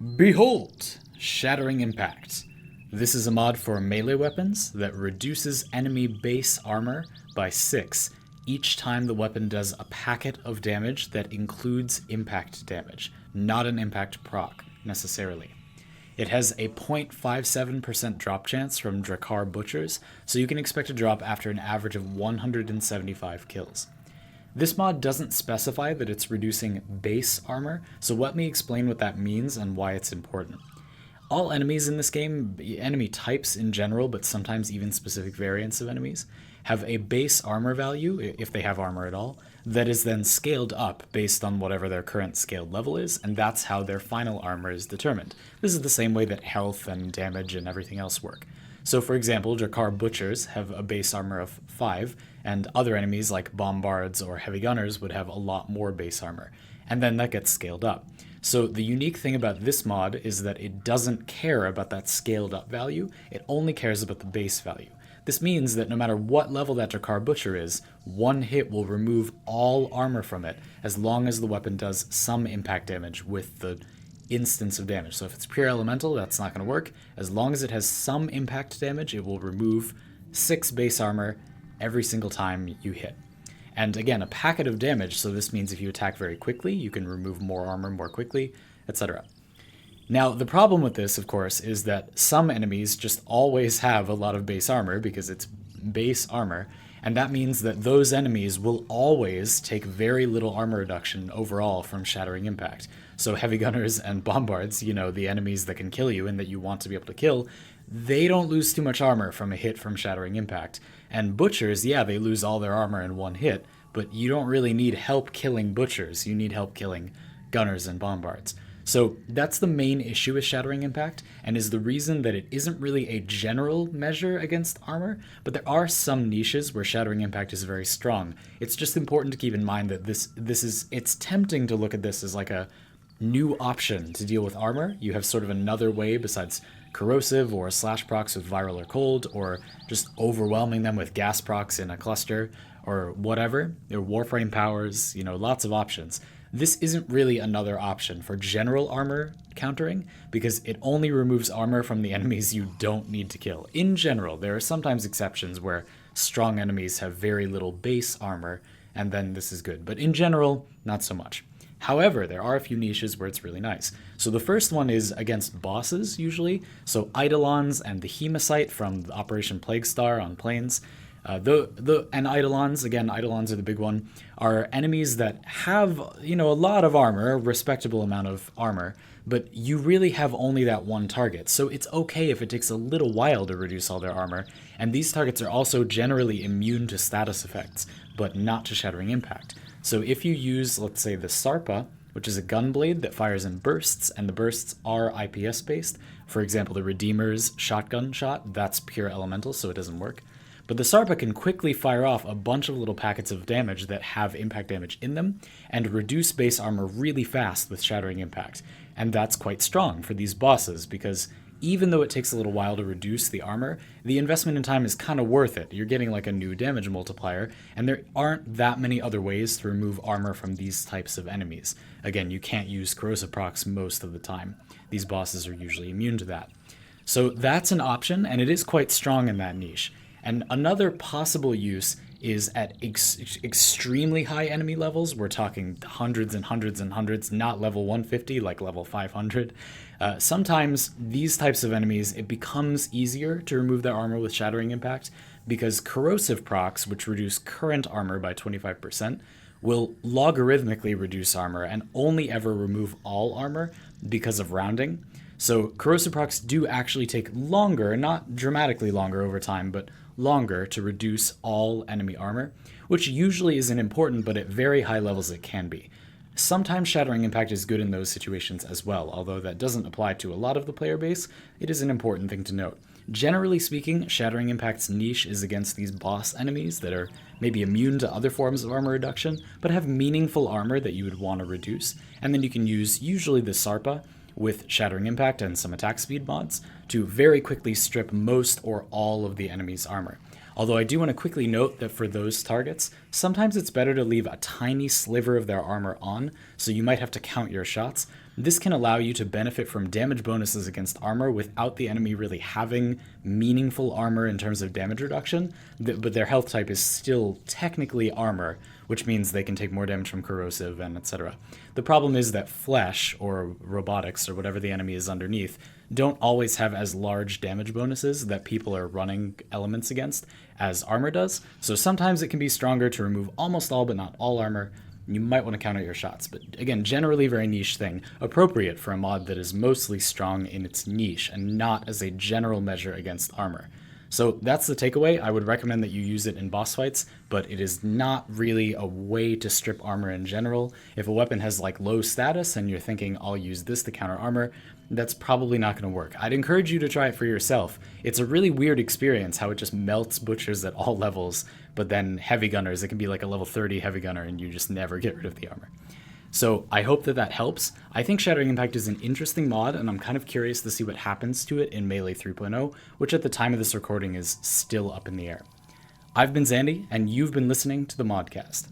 Behold, Shattering Impact. This is a mod for melee weapons that reduces enemy base armor by 6 each time the weapon does a packet of damage that includes impact damage, not an impact proc, necessarily. It has a 0.57% drop chance from Drakkar Butchers, so you can expect a drop after an average of 175 kills. This mod doesn't specify that it's reducing base armor, so let me explain what that means and why it's important. All enemies in this game, enemy types in general, but sometimes even specific variants of enemies, have a base armor value, if they have armor at all, that is then scaled up based on whatever their current scaled level is, and that's how their final armor is determined. This is the same way that health and damage and everything else work. So for example, Drakkar Butchers have a base armor of 5, and other enemies like Bombards or Heavy Gunners would have a lot more base armor, and then that gets scaled up. So the unique thing about this mod is that it doesn't care about that scaled up value, it only cares about the base value. This means that no matter what level that Drakkar Butcher is, one hit will remove all armor from it, as long as the weapon does some impact damage with the instance of damage. So if it's pure elemental, that's not going to work. As long as it has some impact damage, it will remove 6 base armor every single time you hit. And again, a packet of damage, so this means if you attack very quickly, you can remove more armor more quickly, etc. Now, the problem with this, of course, is that some enemies just always have a lot of base armor because it's base armor, and that means that those enemies will always take very little armor reduction overall from Shattering Impact. So Heavy Gunners and Bombards, the enemies that can kill you and that you want to be able to kill, they don't lose too much armor from a hit from Shattering Impact. And Butchers, yeah, they lose all their armor in one hit, but you don't really need help killing Butchers, you need help killing Gunners and Bombards. So that's the main issue with Shattering Impact, and is the reason that it isn't really a general measure against armor, but there are some niches where Shattering Impact is very strong. It's just important to keep in mind that it's tempting to look at this as like a new option to deal with armor. You have sort of another way besides corrosive or slash procs with viral or cold, or just overwhelming them with gas procs in a cluster, or whatever. There are Warframe powers, lots of options. This isn't really another option for general armor countering, because it only removes armor from the enemies you don't need to kill. In general, there are sometimes exceptions where strong enemies have very little base armor, and then this is good. But in general, not so much. However, there are a few niches where it's really nice. So the first one is against bosses, usually. So Eidolons and the Hemocyte from Operation Plaguestar on Plains. And Eidolons, again, Eidolons are the big one, are enemies that have, a lot of armor, a respectable amount of armor, but you really have only that one target. So it's okay if it takes a little while to reduce all their armor, and these targets are also generally immune to status effects, but not to Shattering Impact. So if you use, let's say, the Sarpa, which is a gunblade that fires in bursts, and the bursts are IPS based, for example, the Redeemer's shotgun shot, that's pure elemental, so it doesn't work. But the Sarpa can quickly fire off a bunch of little packets of damage that have impact damage in them, and reduce base armor really fast with Shattering Impact. And that's quite strong for these bosses, because even though it takes a little while to reduce the armor, the investment in time is kind of worth it. You're getting like a new damage multiplier, and there aren't that many other ways to remove armor from these types of enemies. Again, you can't use corrosive procs most of the time. These bosses are usually immune to that. So that's an option, and it is quite strong in that niche. And another possible use is at extremely high enemy levels. We're talking hundreds and hundreds and hundreds, not level 150 like level 500. Sometimes these types of enemies, it becomes easier to remove their armor with Shattering Impact, because corrosive procs, which reduce current armor by 25%, will logarithmically reduce armor and only ever remove all armor because of rounding. So corrosive procs do actually take longer, not dramatically longer over time, but longer to reduce all enemy armor, which usually isn't important, but at very high levels it can be. Sometimes Shattering Impact is good in those situations as well, although that doesn't apply to a lot of the player base. It is an important thing to note. Generally speaking, Shattering Impact's niche is against these boss enemies that are maybe immune to other forms of armor reduction, but have meaningful armor that you would want to reduce, and then you can use usually the Sarpa with Shattering Impact and some attack speed mods to very quickly strip most or all of the enemy's armor. Although I do want to quickly note that for those targets, sometimes it's better to leave a tiny sliver of their armor on, so you might have to count your shots, This can allow you to benefit from damage bonuses against armor without the enemy really having meaningful armor in terms of damage reduction, but their health type is still technically armor, which means they can take more damage from corrosive and etc. The problem is that flesh, or robotics, or whatever the enemy is underneath, don't always have as large damage bonuses that people are running elements against as armor does, so sometimes it can be stronger to remove almost all but not all armor. You might want to counter your shots, but again, generally very niche thing, appropriate for a mod that is mostly strong in its niche and not as a general measure against armor. So that's the takeaway. I would recommend that you use it in boss fights, but it is not really a way to strip armor in general. If a weapon has like low status and you're thinking, I'll use this to counter armor, that's probably not going to work. I'd encourage you to try it for yourself. It's a really weird experience how it just melts butchers at all levels, but then heavy gunners, it can be like a level 30 heavy gunner and you just never get rid of the armor. So I hope that helps. I think Shattering Impact is an interesting mod, and I'm kind of curious to see what happens to it in Melee 3.0, which at the time of this recording is still up in the air. I've been Zandy, and you've been listening to the Modcast.